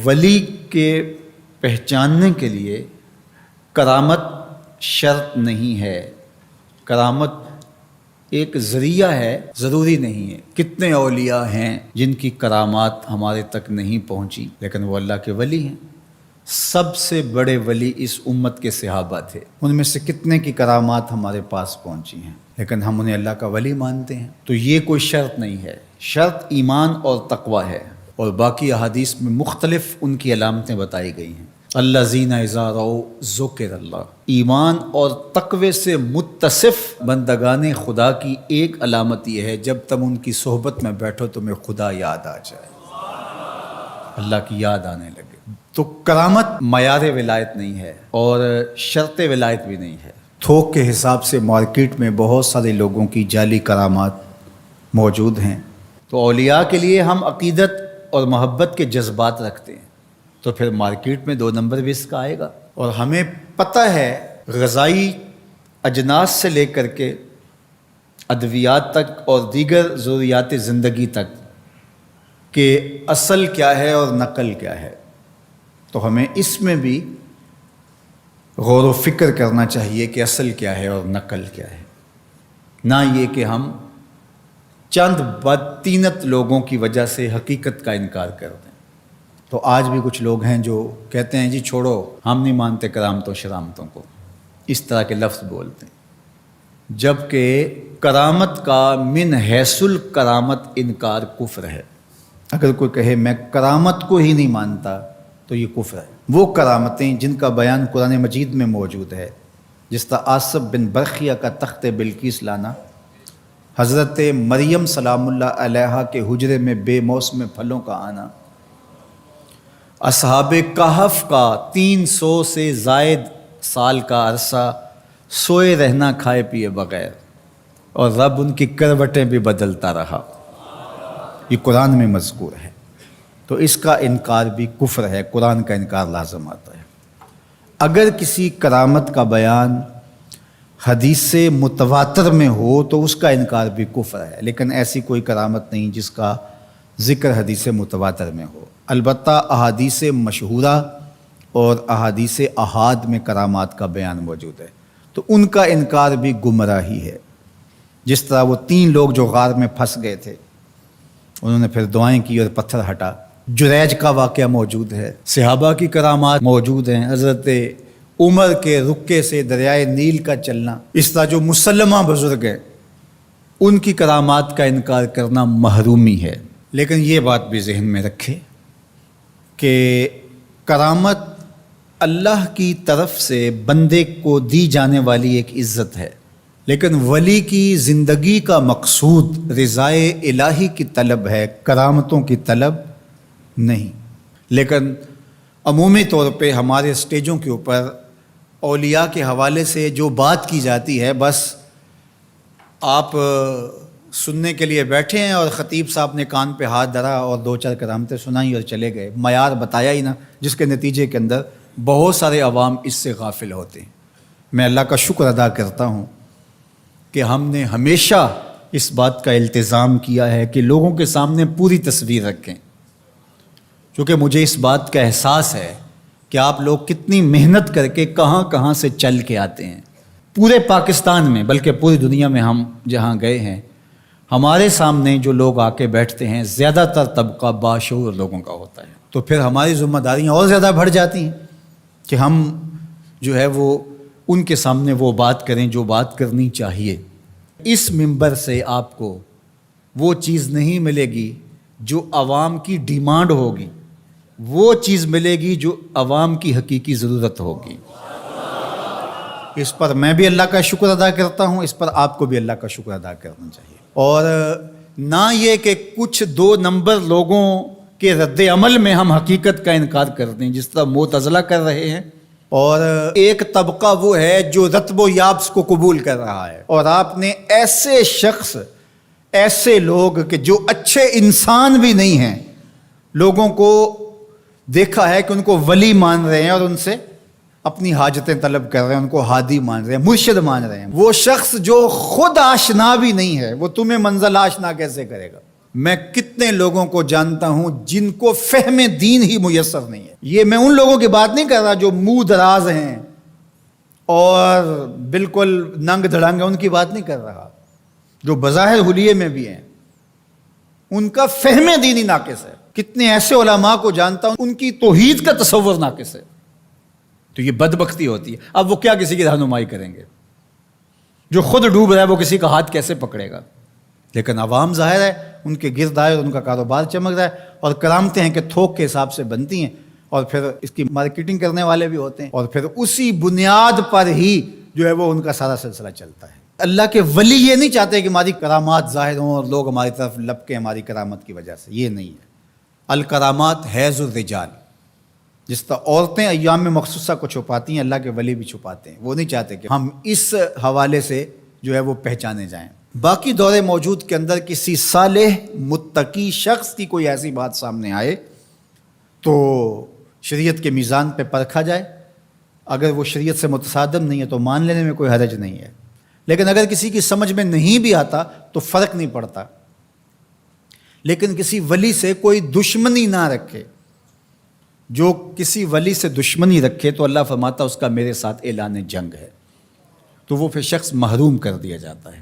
ولی کے پہچاننے کے لیے کرامت شرط نہیں ہے، کرامت ایک ذریعہ ہے، ضروری نہیں ہے۔ کتنے اولیاء ہیں جن کی کرامات ہمارے تک نہیں پہنچی لیکن وہ اللہ کے ولی ہیں۔ سب سے بڑے ولی اس امت کے صحابہ تھے، ان میں سے کتنے کی کرامات ہمارے پاس پہنچی ہیں لیکن ہم انہیں اللہ کا ولی مانتے ہیں۔ تو یہ کوئی شرط نہیں ہے، شرط ایمان اور تقوی ہے، اور باقی احادیث میں مختلف ان کی علامتیں بتائی گئی ہیں۔ الذین اذا رأوا ذکر اللہ، ایمان اور تقوی سے متصف بندگان خدا کی ایک علامت یہ ہے جب تم ان کی صحبت میں بیٹھو تمہیں خدا یاد آ جائے، اللہ کی یاد آنے لگے۔ تو کرامت معیار ولایت نہیں ہے اور شرط ولایت بھی نہیں ہے۔ تھوک کے حساب سے مارکیٹ میں بہت سارے لوگوں کی جعلی کرامات موجود ہیں، تو اولیاء کے لیے ہم عقیدت اور محبت کے جذبات رکھتے ہیں تو پھر مارکیٹ میں 2 نمبر بھی اس کا آئے گا۔ اور ہمیں پتہ ہے غذائی اجناس سے لے کر کے ادویات تک اور دیگر ضروریات زندگی تک کہ اصل کیا ہے اور نقل کیا ہے، تو ہمیں اس میں بھی غور و فکر کرنا چاہیے کہ اصل کیا ہے اور نقل کیا ہے، نہ یہ کہ ہم چند بدطینت لوگوں کی وجہ سے حقیقت کا انکار کر دیں۔ تو آج بھی کچھ لوگ ہیں جو کہتے ہیں جی چھوڑو، ہم نہیں مانتے کرامتوں شرامتوں کو، اس طرح کے لفظ بولتے ہیں، جبکہ کرامت کا من حیث الکرامت انکار کفر ہے۔ اگر کوئی کہے میں کرامت کو ہی نہیں مانتا تو یہ کفر ہے۔ وہ کرامتیں جن کا بیان قرآن مجید میں موجود ہے، جس طرح آصف بن برخیہ کا تخت بلقیس لانا، حضرت مریم سلام اللہ علیہا کے حجرے میں بے موسم پھلوں کا آنا، اصحاب کہف کا 300 سے زائد سال کا عرصہ سوئے رہنا کھائے پیے بغیر، اور رب ان کی کروٹیں بھی بدلتا رہا، یہ قرآن میں مذکور ہے۔ تو اس کا انکار بھی کفر ہے، قرآن کا انکار لازم آتا ہے۔ اگر کسی کرامت کا بیان حدیث متواتر میں ہو تو اس کا انکار بھی کفر ہے، لیکن ایسی کوئی کرامت نہیں جس کا ذکر حدیث متواتر میں ہو۔ البتہ احادیث مشہورہ اور احادیث احاد میں کرامات کا بیان موجود ہے، تو ان کا انکار بھی گمراہی ہے۔ جس طرح وہ 3 لوگ جو غار میں پھنس گئے تھے، انہوں نے پھر دعائیں کی اور پتھر ہٹا۔ جریج کا واقعہ موجود ہے، صحابہ کی کرامات موجود ہیں، حضرت عمر کے رکے سے دریائے نیل کا چلنا، اس طرح جو مسلمہ بزرگ ہیں ان کی کرامات کا انکار کرنا محرومی ہے۔ لیکن یہ بات بھی ذہن میں رکھے کہ کرامت اللہ کی طرف سے بندے کو دی جانے والی ایک عزت ہے، لیکن ولی کی زندگی کا مقصود رضائے الہی کی طلب ہے، کرامتوں کی طلب نہیں۔ لیکن عمومی طور پہ ہمارے اسٹیجوں کے اوپر اولیاء کے حوالے سے جو بات کی جاتی ہے، بس آپ سننے کے لیے بیٹھے ہیں اور خطیب صاحب نے کان پہ ہاتھ دھرا اور 2-4 کرامتیں سنائی اور چلے گئے، معیار بتایا ہی نہ، جس کے نتیجے کے اندر بہت سارے عوام اس سے غافل ہوتے ہیں۔ میں اللہ کا شکر ادا کرتا ہوں کہ ہم نے ہمیشہ اس بات کا التزام کیا ہے کہ لوگوں کے سامنے پوری تصویر رکھیں، کیونکہ مجھے اس بات کا احساس ہے کہ آپ لوگ کتنی محنت کر کے کہاں کہاں سے چل کے آتے ہیں۔ پورے پاکستان میں بلکہ پوری دنیا میں ہم جہاں گئے ہیں، ہمارے سامنے جو لوگ آ کے بیٹھتے ہیں زیادہ تر طبقہ باشعور لوگوں کا ہوتا ہے، تو پھر ہماری ذمہ داریاں اور زیادہ بڑھ جاتی ہیں کہ ہم جو ہے وہ ان کے سامنے وہ بات کریں جو بات کرنی چاہیے۔ اس منبر سے آپ کو وہ چیز نہیں ملے گی جو عوام کی ڈیمانڈ ہوگی، وہ چیز ملے گی جو عوام کی حقیقی ضرورت ہوگی۔ اس پر میں بھی اللہ کا شکر ادا کرتا ہوں، اس پر آپ کو بھی اللہ کا شکر ادا کرنا چاہیے، اور نہ یہ کہ کچھ 2 نمبر لوگوں کے رد عمل میں ہم حقیقت کا انکار کر دیں، جس طرح معتزلہ کر رہے ہیں، اور ایک طبقہ وہ ہے جو رتب و یابس کو قبول کر رہا ہے، اور آپ نے ایسے شخص، ایسے لوگ کہ جو اچھے انسان بھی نہیں ہیں، لوگوں کو دیکھا ہے کہ ان کو ولی مان رہے ہیں اور ان سے اپنی حاجتیں طلب کر رہے ہیں، ان کو ہادی مان رہے ہیں، مرشد مان رہے ہیں۔ وہ شخص جو خود آشنا بھی نہیں ہے، وہ تمہیں منزل آشنا کیسے کرے گا؟ میں کتنے لوگوں کو جانتا ہوں جن کو فہم دین ہی میسر نہیں ہے. یہ میں ان لوگوں کی بات نہیں کر رہا جو منہ دراز ہیں اور بالکل ننگ دھڑنگ ہیں، ان کی بات نہیں کر رہا. جو بظاہر حلیے میں بھی ہیں ان کا فہم دینی ناقص ہے. کتنے ایسے علماء کو جانتا ہوں ان کی توحید کا تصور ناقص ہے. تو یہ بدبختی ہوتی ہے. اب وہ کیا کسی کی رہنمائی کریں گے؟ جو خود ڈوب رہا ہے وہ کسی کا ہاتھ کیسے پکڑے گا؟ لیکن عوام ظاہر ہے ان کے گرد آئے اور ان کا کاروبار چمک رہا ہے، اور کرامتیں ہیں کہ تھوک کے حساب سے بنتی ہیں، اور پھر اس کی مارکیٹنگ کرنے والے بھی ہوتے ہیں، اور پھر اسی بنیاد پر ہی جو ہے وہ ان کا سارا سلسلہ چلتا ہے. اللہ کے ولی یہ نہیں چاہتے کہ ہماری کرامات ظاہر ہوں اور لوگ ہماری طرف لپکیں ہماری کرامت کی وجہ سے. یہ نہیں ہے. الکرامات حیض الرجال. جس طرح عورتیں ایام میں مخصوصہ کو چھپاتی ہیں، اللہ کے ولی بھی چھپاتے ہیں. وہ نہیں چاہتے کہ ہم اس حوالے سے جو ہے وہ پہچانے جائیں. باقی دور موجود کے اندر کسی صالح متقی شخص کی کوئی ایسی بات سامنے آئے تو شریعت کے میزان پہ پرکھا جائے. اگر وہ شریعت سے متصادم نہیں ہے تو مان لینے میں کوئی حرج نہیں ہے. لیکن اگر کسی کی سمجھ میں نہیں بھی آتا تو فرق نہیں پڑتا. لیکن کسی ولی سے کوئی دشمنی نہ رکھے. جو کسی ولی سے دشمنی رکھے تو اللہ فرماتا اس کا میرے ساتھ اعلان جنگ ہے، تو وہ پھر شخص محروم کر دیا جاتا ہے.